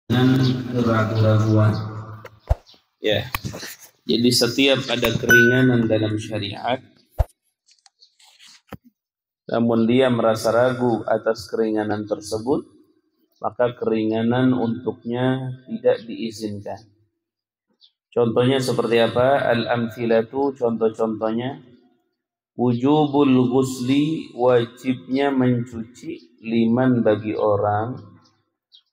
dengan keraguan-raguan. Ya, jadi setiap ada keringanan dalam syariat, namun dia merasa ragu atas keringanan tersebut, maka keringanan untuknya tidak diizinkan. Contohnya seperti apa? Al-amthilatu, contoh-contohnya, wujubul ghusli, wajibnya mencuci, liman bagi orang,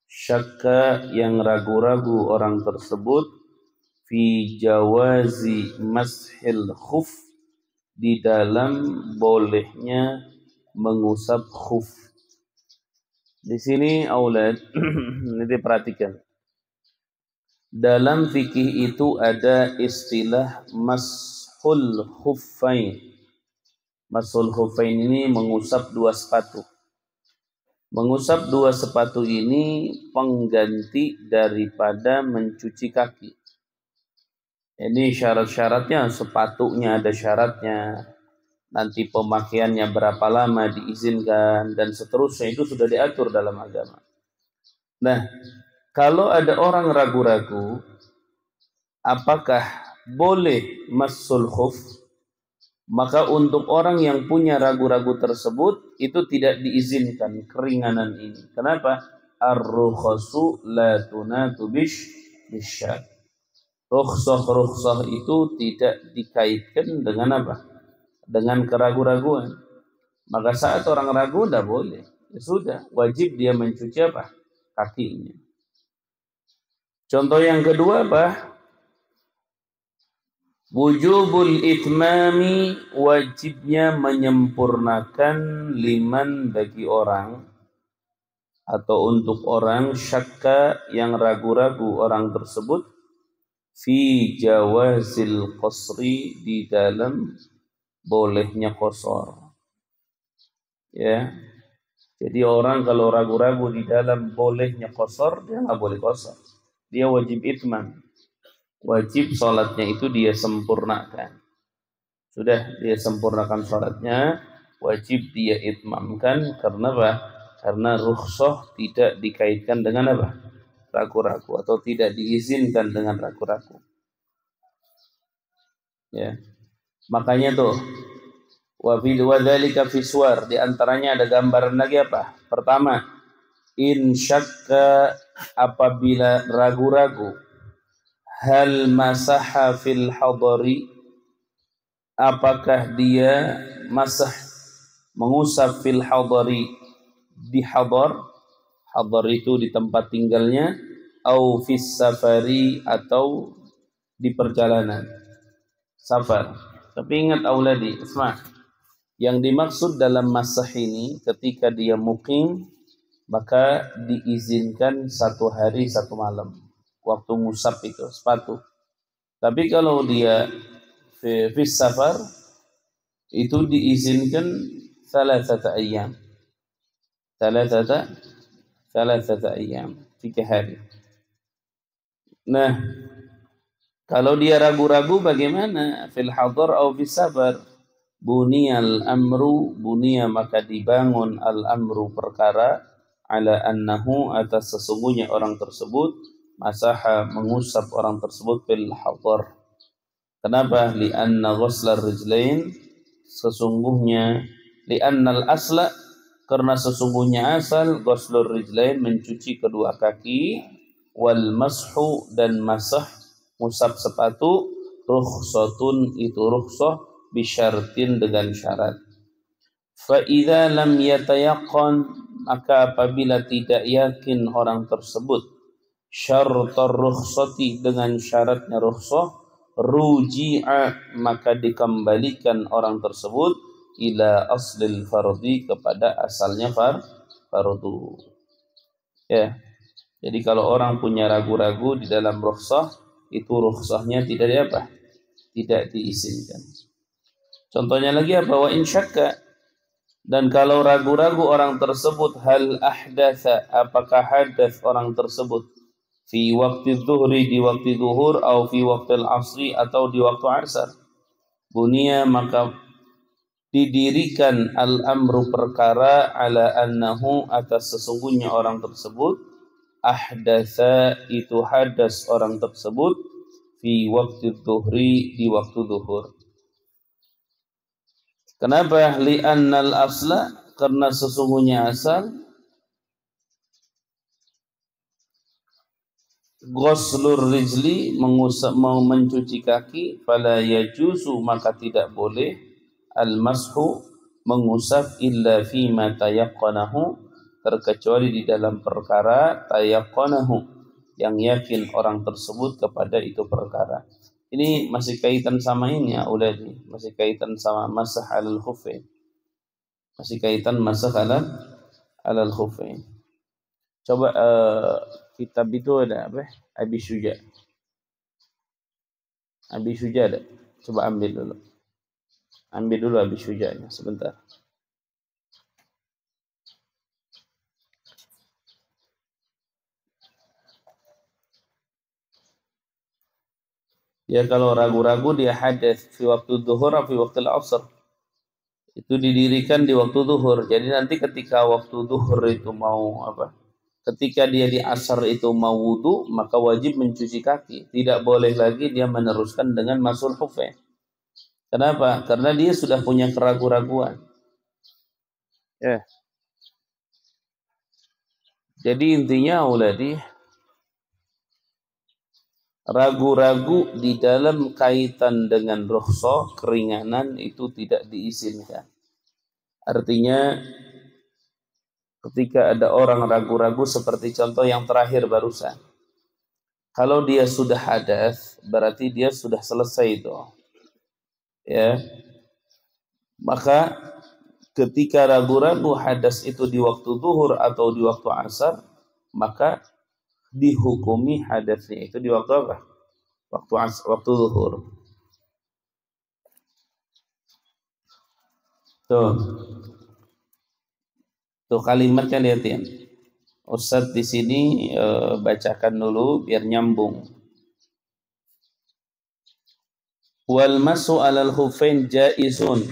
syakka yang ragu-ragu orang tersebut, fi jawazi mashil khuf, di dalam bolehnya mengusap khuf. Di sini aulad nanti perhatikan. Dalam fikih itu ada istilah mashul khuffain. Mashul khuffain ini mengusap dua sepatu. Mengusap dua sepatu ini pengganti daripada mencuci kaki. Ini syarat-syaratnya, sepatunya ada syaratnya, nanti pemakaiannya berapa lama diizinkan, dan seterusnya, itu sudah diatur dalam agama. Nah, kalau ada orang ragu-ragu, apakah boleh massul khuf, maka untuk orang yang punya ragu-ragu tersebut, itu tidak diizinkan keringanan ini. Kenapa? Ar-rukhasu la tunatu bisyar. Rukhsah itu tidak dikaitkan dengan apa? Dengan keraguan-raguan. Maka saat orang ragu, tidak boleh. Ya sudah, wajib dia mencuci apa? Kakinya. Contoh yang kedua apa? Wujubul itmami, wajibnya menyempurnakan, liman bagi orang, atau untuk orang, syakka yang ragu-ragu orang tersebut, fi jawazil qasri, di dalam bolehnya qasar. Ya. Jadi orang kalau ragu-ragu di dalam bolehnya qasar, dia nggak boleh qasar. Dia wajib itmam. Wajib sholatnya itu dia sempurnakan. Sudah dia sempurnakan sholatnya, wajib dia itmamkan. Karena apa? Karena rukhsah tidak dikaitkan dengan apa? Ragu-ragu, atau tidak diizinkan dengan ragu-ragu. Ya. Makanya tuh, wa dzalika fi suwar, di antaranya ada gambaran lagi apa? Pertama, in syakka, apabila ragu-ragu, hal masaha fil hadari, apakah dia masah mengusap fil hadari, di hadar, hadar itu di tempat tinggalnya, au fis safari, atau di perjalanan safar. Tapi ingat auladi, isma', yang dimaksud dalam masah ini ketika dia mukim, maka diizinkan 1 hari 1 malam waktu ngusap itu sepatu. Tapi kalau dia fis safar, itu diizinkan thalathata ayyam. Thalathata ayyam, 3 hari. Nah, kalau dia ragu-ragu bagaimana? Fil hadar au fis safar? Buniyal amru, buniya maka dibangun al-amru perkara, ala annahu atas sesungguhnya orang tersebut, masaha mengusap orang tersebut fil hadar. Kenapa? Li'anna ghuslar rijlain, sesungguhnya, li'annal asla, karena sesungguhnya asal, ghuslur rijlain mencuci kedua kaki, wal mashu dan masah musab sepatu, rukhsatun itu rukhsah, bisyartin dengan syarat. Fa idza lam yatayaqqan, maka apabila tidak yakin orang tersebut, syartar rukhsati dengan syaratnya rukhsah, ruji'a maka dikembalikan orang tersebut ila aslil fardhi, kepada asalnya fardu. Ya. Jadi kalau orang punya ragu-ragu di dalam rukhsah, itu rukhsahnya tidak apa? Tidak diizinkan. Contohnya lagi apa? Wa in syakka, dan kalau ragu-ragu orang tersebut, hal ahdatha, apakah hadas orang tersebut, fi waktu zuhri, di waktu zuhur, atau fi waktu al-asri, atau di waktu asar, bunia maka didirikan al-amru perkara, ala annahu atas sesungguhnya orang tersebut, ahdatsa itu hadas orang tersebut fi waktu dhuhri di waktu zuhur. Kenapa? Li'annal asla, karena sesungguhnya asal ghuslur rijli, mau mencuci kaki, fala yajuzu, maka tidak boleh al-mashu, mengusap, illa fima tayaqqanahu, terkecuali di dalam perkara tayaqqanahu, yang yakin orang tersebut kepada itu perkara. Ini masih kaitan sama ini ya uladi, masih kaitan sama masah alal khuffain. Masih kaitan masah alal khuffain. Coba kitab itu ada apa? Abi Syuja. Abi Syuja ada. Coba ambil dulu. Ambil dulu Abi Syuja'nya sebentar. Ya kalau ragu-ragu dia hadas fi waktu zuhur atau fi waktu asar. Itu didirikan di waktu zuhur. Jadi nanti ketika waktu zuhur itu mau apa? Ketika dia di asar itu mau wudu, maka wajib mencuci kaki. Tidak boleh lagi dia meneruskan dengan masul khuffain. Kenapa? Karena dia sudah punya keraguan-raguan. Ya. Jadi intinya uladi, ragu-ragu di dalam kaitan dengan rukhsah, keringanan itu tidak diizinkan. Artinya ketika ada orang ragu-ragu seperti contoh yang terakhir barusan. Kalau dia sudah hadas, berarti dia sudah selesai itu. Ya. Maka ketika ragu-ragu hadas itu di waktu zuhur atau di waktu asar, maka dihukumi hadasnya itu di waktu apa? Waktu zuhur. Tuh kalimatnya lihatin. Ustadz di sini bacakan dulu biar nyambung. Wal masu alal khuffain jaizun.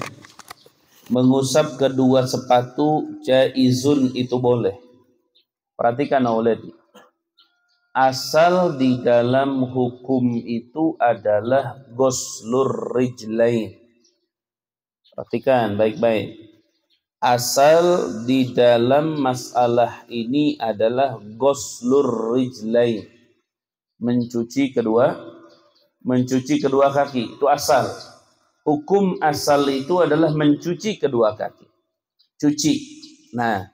Mengusap kedua sepatu jaizun itu boleh. Perhatikan auladi. Asal di dalam hukum itu adalah ghuslur rijlain. Perhatikan baik-baik. Asal di dalam masalah ini adalah ghuslur rijlain. Mencuci kedua kaki. Itu asal. Hukum asal itu adalah mencuci kedua kaki. Cuci. Nah,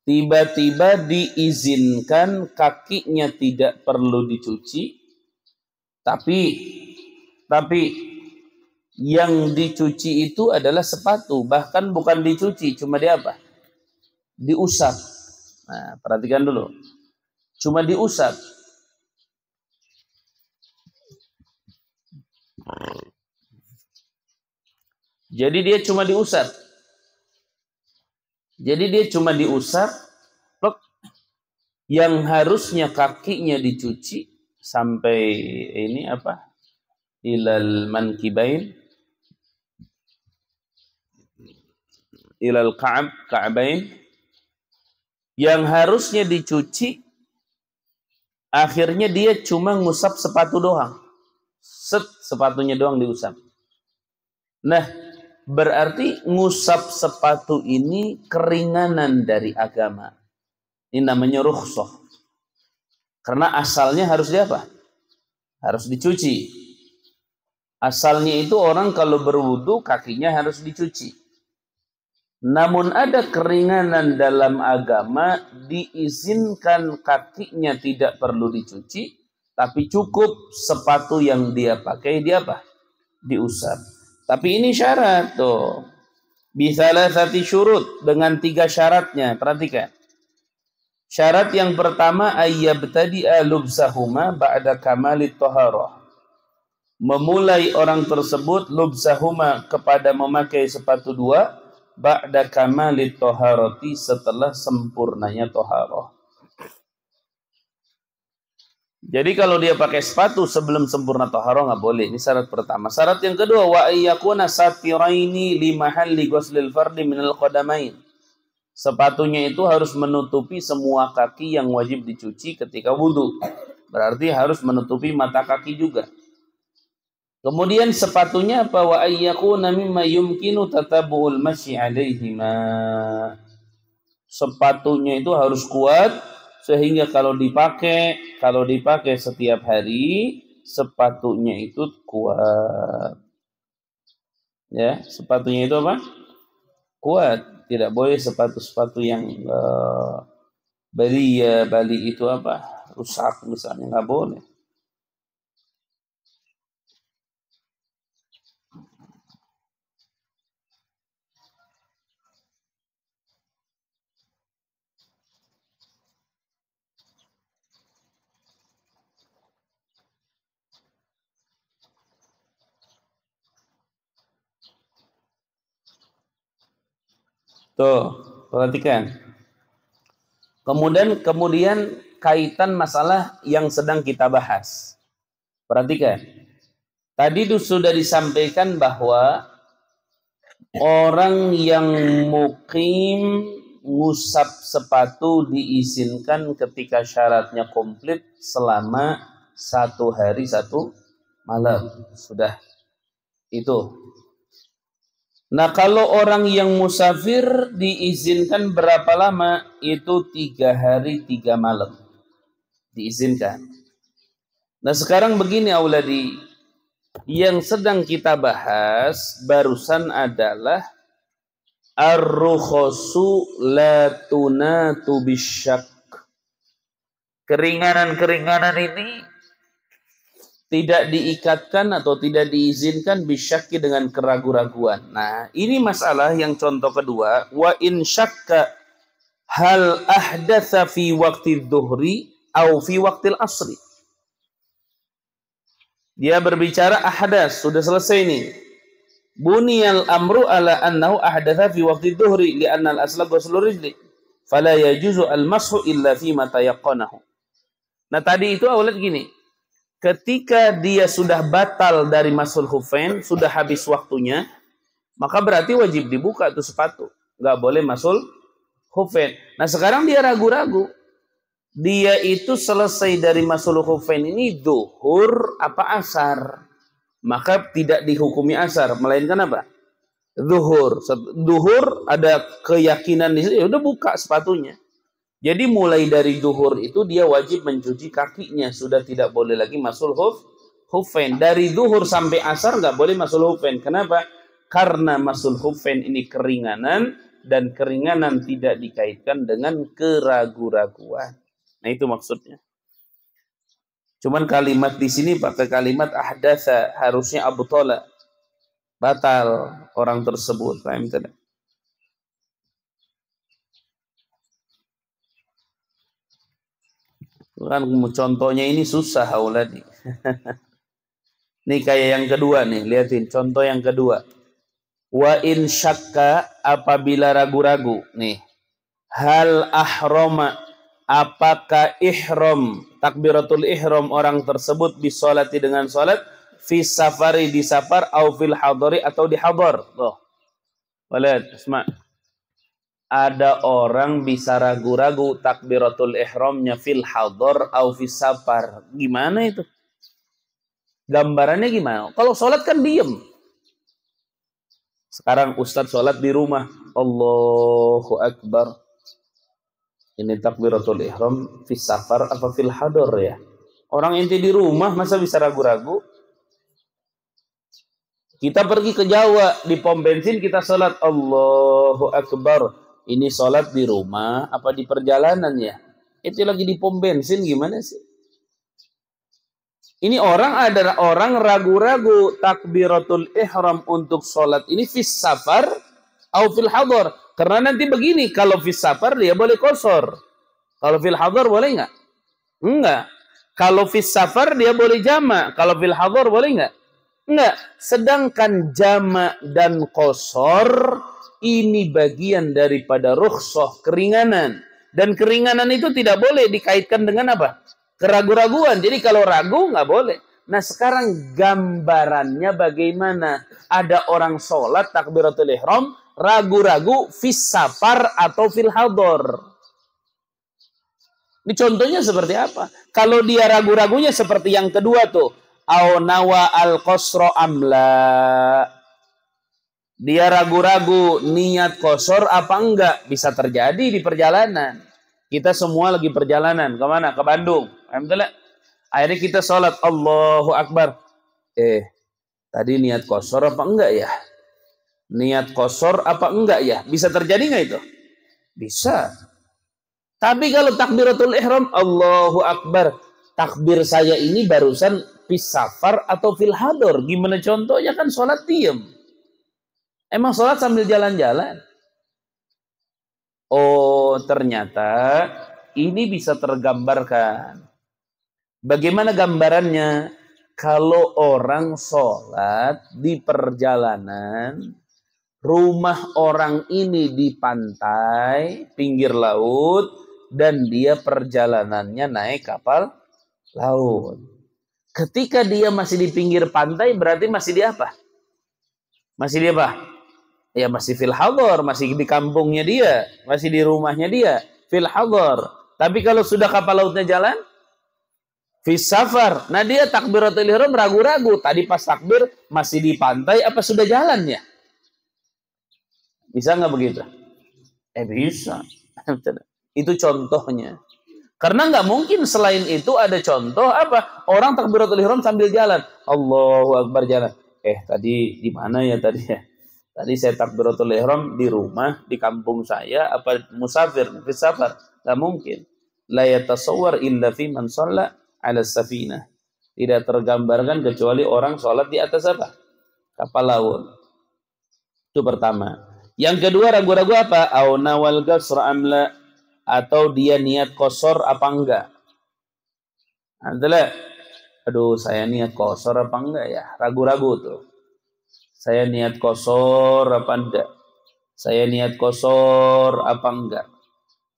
tiba-tiba diizinkan kakinya tidak perlu dicuci, tapi yang dicuci itu adalah sepatu, bahkan bukan dicuci, cuma diusap. Nah, perhatikan dulu, cuma diusap. Jadi dia cuma diusap. Yang harusnya kakinya dicuci sampai ini apa? Ilal mankibain, ilal ka'bain. Yang harusnya dicuci, akhirnya dia cuma ngusap sepatu doang. Sepatunya doang diusap. Nah, berarti ngusap sepatu ini keringanan dari agama. Ini namanya rukhsah. Karena asalnya harus harus dicuci. Asalnya itu orang kalau berwudu kakinya harus dicuci. Namun ada keringanan dalam agama, diizinkan kakinya tidak perlu dicuci, tapi cukup sepatu yang dia pakai diusap. Tapi ini syarat tuh. Bisalasati syurut, dengan 3 syaratnya. Perhatikan. Syarat yang pertama, ayyabtadi'a lubsahuma ba'da kamalit taharah. Memulai orang tersebut lubsahuma kepada memakai sepatu 2 ba'da kamalit taharati, setelah sempurnanya taharah. Jadi kalau dia pakai sepatu sebelum sempurna taharah nggak boleh. Ini syarat pertama. Syarat yang kedua, wa ayyakuna satiraini li mahalli ghuslil fardi minal qadamain. Sepatunya itu harus menutupi semua kaki yang wajib dicuci ketika wudhu. Berarti harus menutupi mata kaki juga. Kemudian sepatunya apa? Wa ayyakuna mimma yumkinu tatabu'ul masyi 'alaihima. Sepatunya itu harus kuat sehingga kalau dipakai setiap hari, sepatunya itu kuat. Ya, sepatunya itu apa? Kuat. Tidak boleh sepatu-sepatu yang bali itu apa? Rusak misalnya, nggak boleh. Tuh, perhatikan. Kemudian kaitan masalah yang sedang kita bahas. Perhatikan. Tadi sudah disampaikan bahwa orang yang mukim ngusap sepatu diizinkan ketika syaratnya komplit selama 1 hari 1 malam. Sudah. Itu. Nah, kalau orang yang musafir diizinkan berapa lama? Itu 3 hari 3 malam. Diizinkan. Nah, sekarang begini auladi. Yang sedang kita bahas barusan adalah ar-rukhasu la tunatu bisyak. Keringanan-keringanan ini tidak diikatkan atau tidak diizinkan bisyaki dengan keraguan-raguan. Nah, ini masalah yang contoh kedua. Wa in syakka hal ahdatsa fi waqti dhuhri au fi waqtil asri. Dia berbicara ahdas, sudah selesai nih. Buniyal amru ala annahu ahdatsa fi waqti dhuhri li'anna al-asla ghuslu rijli. Fala yajuzu al-mashu illa fi ma tayaqqanahu. Nah, tadi itu awalnya gini. Ketika dia sudah batal dari masul khufain, sudah habis waktunya, maka berarti wajib dibuka itu sepatu. Nggak boleh masul khufain. Nah, sekarang dia ragu-ragu. Dia itu selesai dari masul khufain ini zuhur apa asar. Maka tidak dihukumi asar, melainkan apa? Zuhur. Zuhur ada keyakinan di situ, ya udah buka sepatunya. Jadi mulai dari zuhur itu dia wajib mencuci kakinya. Sudah tidak boleh lagi masul khufain. Dari zuhur sampai asar nggak boleh masul khufain. Kenapa? Karena masul khufain ini keringanan. Dan keringanan tidak dikaitkan dengan keraguan-raguan. Nah, itu maksudnya. Cuman kalimat di sini pakai kalimat ahdatsa. Harusnya abtala. Batal orang tersebut. Paham tidak? Kan contohnya ini susah auladi. Nih kayak yang kedua nih, lihatin contoh yang kedua. Wa in syakka, apabila ragu-ragu. Nih. Hal ahrama, apakah ihram, takbiratul ihram orang tersebut bisolati dengan salat fi safari di safar au fil hadari atau di hadar. Tuh. Lihat, Isma. Ada orang bisa ragu-ragu takbiratul ihramnya fil hadar au fis safar. Gimana itu? Gambarannya gimana? Kalau sholat kan diem. Sekarang Ustadz sholat di rumah. Allahu Akbar. Ini takbiratul ihram fis safar apa fil hadar ya? Orang inti di rumah masa bisa ragu-ragu? Kita pergi ke Jawa, di pom bensin kita sholat. Allahu Akbar. Ini sholat di rumah apa di perjalanan ya? Itu lagi di pom bensin gimana sih? Ini adalah orang ragu-ragu takbiratul ihram untuk sholat ini fis safar atau fil hadar. Karena nanti begini, kalau fis safar dia boleh qashar. Kalau fil hadar boleh nggak? Enggak. Kalau fis safar dia boleh jama. Kalau fil hadar boleh nggak? Enggak. Sedangkan jama dan qashar ini bagian daripada rukhsah, keringanan. Dan keringanan itu tidak boleh dikaitkan dengan apa? Keraguan-raguan. Jadi kalau ragu nggak boleh. Nah, sekarang gambarannya bagaimana? Ada orang sholat takbiratul ihram, ragu-ragu fis safar atau fil hador. Ini contohnya seperti apa? Kalau dia ragu-ragunya seperti yang kedua tuh, au nawa al qasra amla. Dia ragu-ragu niat qasar apa enggak, bisa terjadi di perjalanan. Kita semua lagi perjalanan kemana? Ke Bandung. Alhamdulillah. Akhirnya kita sholat Allahu Akbar. Tadi niat qasar apa enggak ya? Niat qasar apa enggak ya? Bisa terjadi nggak itu? Bisa. Tapi kalau takbiratul ihram, Allahu Akbar. Takbir saya ini barusan fis safar atau fil hador. Gimana contohnya? Kan sholat diem. Emang sholat sambil jalan-jalan? Oh, ternyata ini bisa tergambarkan. Bagaimana gambarannya? Kalau orang sholat di perjalanan, rumah orang ini di pantai, pinggir laut, dan dia perjalanannya naik kapal laut. Ketika dia masih di pinggir pantai, berarti masih di apa? Masih di apa? Ya masih fil hador, masih di kampungnya dia, masih di rumahnya dia, fil hador. Tapi kalau sudah kapal lautnya jalan, fis safar. Nah dia takbiratul ihram ragu-ragu. Tadi pas takbir masih di pantai apa sudah jalan ya? Bisa nggak begitu? Bisa. Itu contohnya. Karena nggak mungkin selain itu ada contoh apa? Orang takbiratul ihram sambil jalan. Allahu Akbar jalan. Tadi di mana ya tadi ya? Tadi saya takbiratul ihram di rumah, di kampung saya, apa musafir, fi safar. Nggak mungkin. La yatasawwar illa fi man shalla ala safinah. Tidak tergambarkan kecuali orang sholat di atas apa? Kapal laut. Itu pertama. Yang kedua ragu-ragu apa? Au nawal qasra amla, atau dia niat qasar apa enggak. Adalah, aduh saya niat qasar apa enggak ya? Ragu-ragu tuh. Saya niat qasar apa enggak? Saya niat qasar apa enggak?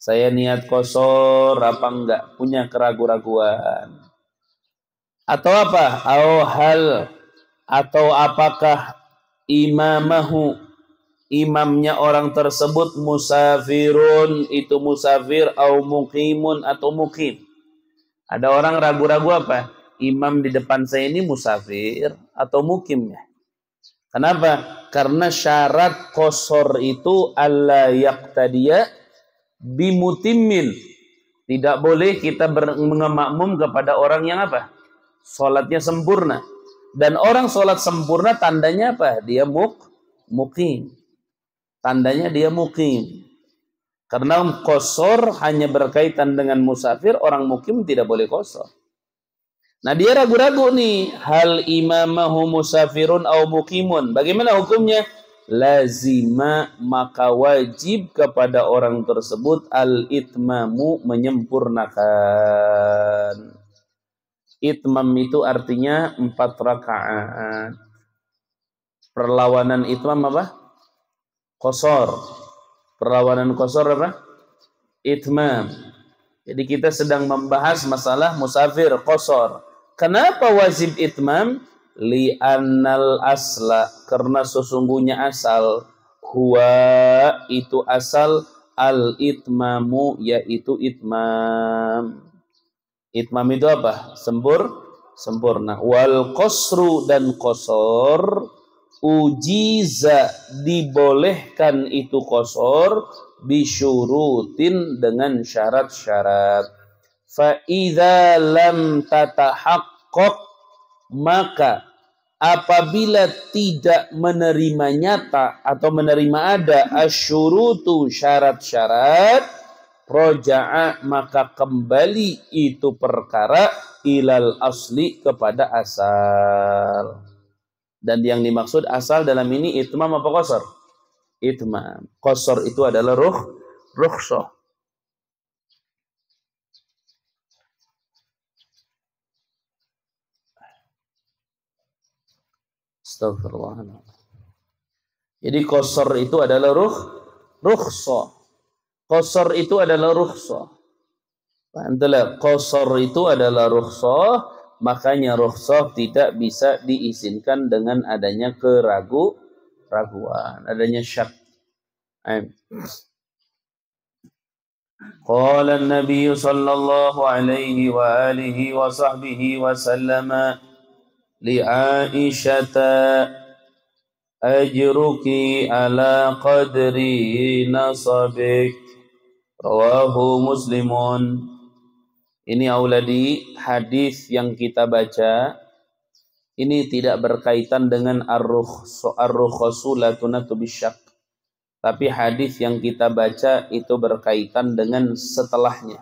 Saya niat qasar apa enggak? Punya keraguan-raguan. Atau apa? Au hal, atau apakah imamahu, imamnya orang tersebut musafirun, itu musafir, au muqimun, atau muqim. Ada orang ragu-ragu apa? Imam di depan saya ini musafir atau muqim ya? Kenapa? Karena syarat qasar itu alla yaqtadiya bimutimmin. Tidak boleh kita mengemakmum kepada orang yang apa? Salatnya sempurna. Dan orang salat sempurna tandanya apa? Dia muqim. Tandanya dia muqim. Karena qasar hanya berkaitan dengan musafir, orang muqim tidak boleh qasar. Nah dia ragu-ragu nih, hal imamahu musafirun au muqimun. Bagaimana hukumnya? Lazima, maka wajib kepada orang tersebut al-itmamu, menyempurnakan. Itmam itu artinya 4 rakaat. Perlawanan itmam apa? Qasar. Perlawanan qasar apa? Itmam. Jadi kita sedang membahas masalah musafir qasar. Kenapa wajib itmam? Li'annal asla, karena sesungguhnya asal, huwa itu asal, al-itmamu yaitu itmam. Itmam itu apa? Sempurna. Wal qasru, dan qasar, ujiza, dibolehkan itu qasar, bisyurutin, dengan syarat-syarat. Fa idza lam tatahaqqaq, maka apabila tidak menerima nyata atau menerima ada asyurutu, syarat-syarat, roja'a, maka kembali itu perkara ilal asli, kepada asal. Dan yang dimaksud asal dalam ini itmam apa qasar? Itmam. Qasar itu adalah rukhsah. Astagfirullah. Jadi qasar itu adalah rukhsah. Qasar itu adalah rukhsah. Adalah qasar itu adalah rukhsah, makanya rukhsah tidak bisa diizinkan dengan adanya keraguan, adanya syak. Qala an-nabiy sallallahu alaihi wa alihi wa sahbihi wa sallama li Aisyata ajruki ala qadri nasabik rawahu Muslimun. Ini auladi, hadis yang kita baca ini tidak berkaitan dengan ar-rukhsu la tunatu bisyak. Tapi hadis yang kita baca itu berkaitan dengan setelahnya.